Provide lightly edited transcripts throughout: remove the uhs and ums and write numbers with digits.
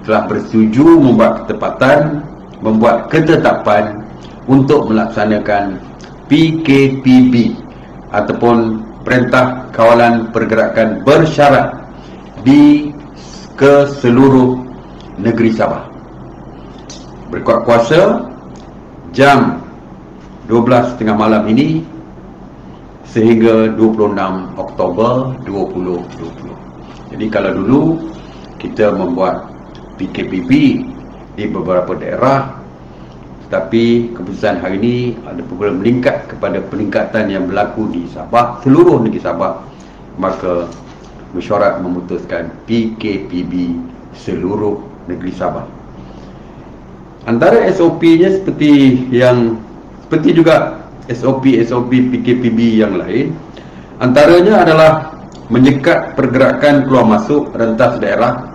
telah bersetuju membuat ketetapan untuk melaksanakan PKPB ataupun Perintah Kawalan Pergerakan bersyarat ke seluruh negeri Sabah. Berkuat kuasa jam 12.30 malam ini sehingga 26 Oktober 2020. Jadi kalau dulu kita membuat PKPB di beberapa daerah, tetapi keputusan hari ini ada perlu meningkat kepada peningkatan yang berlaku di Sabah, seluruh negeri Sabah, maka mesyuarat memutuskan PKPB seluruh negeri Sabah. Antara SOP-nya seperti juga SOP PKPB yang lain, antaranya adalah menyekat pergerakan keluar masuk rentas daerah,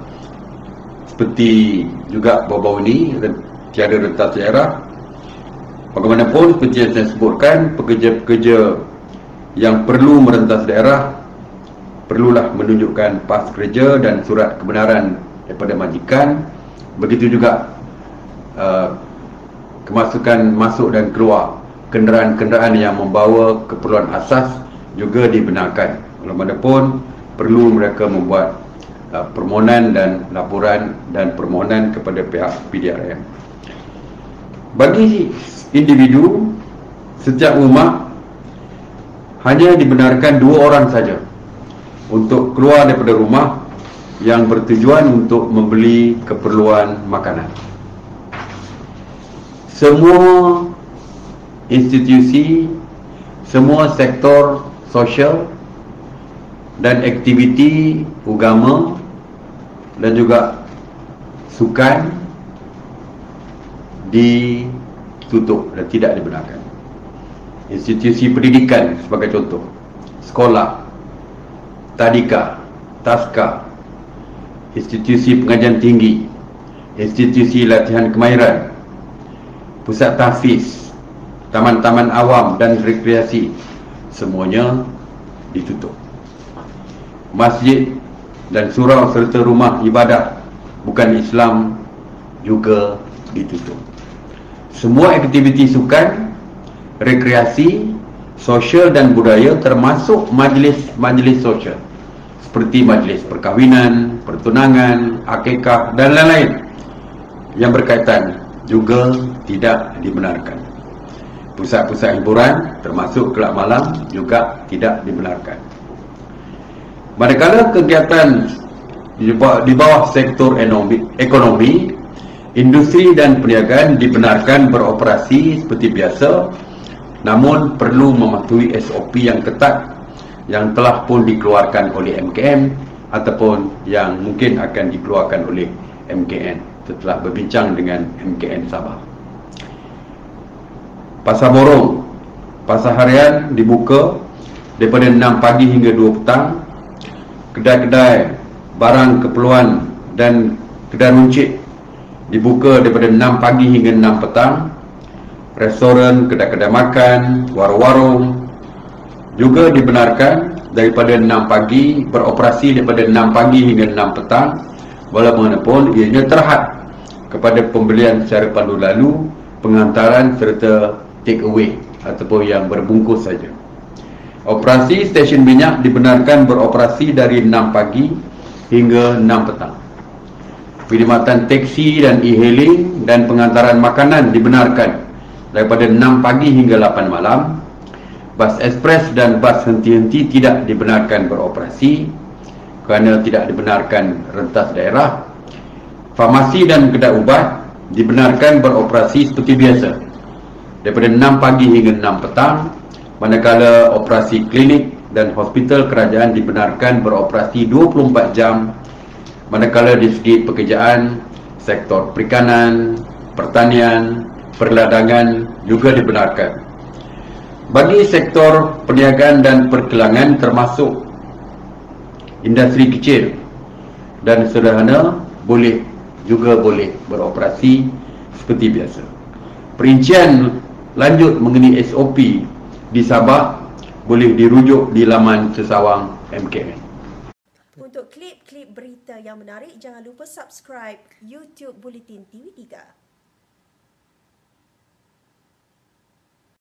seperti juga bau-bau ini tiada rentas daerah. Bagaimanapun seperti yang saya sebutkan, pekerja-pekerja yang perlu merentas daerah perlulah menunjukkan pas kerja dan surat kebenaran daripada majikan. Begitu juga kemasukan masuk dan keluar kenderaan-kenderaan yang membawa keperluan asas juga dibenarkan. Walaupun perlu mereka membuat permohonan dan laporan dan permohonan kepada pihak PDRM. Bagi individu, setiap rumah hanya dibenarkan 2 orang saja untuk keluar daripada rumah yang bertujuan untuk membeli keperluan makanan. Semua institusi, semua sektor sosial dan aktiviti agama dan juga sukan ditutup dan tidak dibenarkan. Institusi pendidikan sebagai contoh, sekolah, tadika, taska, institusi pengajian tinggi, institusi latihan kemahiran, pusat tahfiz, taman-taman awam dan rekreasi, semuanya ditutup. Masjid dan surau serta rumah ibadah bukan Islam juga ditutup. Semua aktiviti sukan, rekreasi, sosial dan budaya termasuk majlis-majlis sosial seperti majlis perkahwinan, pertunangan, akikah dan lain-lain yang berkaitan juga tidak dibenarkan. Pusat-pusat hiburan termasuk kelab malam juga tidak dibenarkan. Manakala kegiatan di bawah sektor ekonomi, industri dan perniagaan dibenarkan beroperasi seperti biasa, namun perlu mematuhi SOP yang ketat yang telah pun dikeluarkan oleh MKN ataupun yang mungkin akan dikeluarkan oleh MKN setelah berbincang dengan MKN Sabah. Pasar borong, pasar harian dibuka daripada 6 pagi hingga 2 petang. Kedai-kedai barang keperluan dan kedai runcit dibuka daripada 6 pagi hingga 6 petang. Restoran, kedai-kedai makan, warung-warung juga dibenarkan daripada 6 pagi, beroperasi daripada 6 pagi hingga 6 petang, walaupun ianya terhad kepada pembelian secara pandu lalu, pengantaran serta take away ataupun yang berbungkus saja. Operasi stesen minyak dibenarkan beroperasi dari 6 pagi hingga 6 petang. Perkhidmatan teksi dan e-hailing dan pengantaran makanan dibenarkan daripada 6 pagi hingga 8 malam. Bas ekspres dan bas henti-henti tidak dibenarkan beroperasi kerana tidak dibenarkan rentas daerah. Farmasi dan kedai ubat dibenarkan beroperasi seperti biasa daripada 6 pagi hingga 6 petang. Manakala operasi klinik dan hospital kerajaan dibenarkan beroperasi 24 jam. Manakala di segi pekerjaan, sektor perikanan, pertanian, perladangan juga dibenarkan. Bagi sektor perniagaan dan perkelangan termasuk industri kecil dan sederhana boleh beroperasi seperti biasa. Perincian lanjut mengenai SOP di Sabah boleh dirujuk di laman sesawang MKN. Untuk Untuk klip-klip berita yang menarik, jangan lupa subscribe YouTube Bulletin TV3.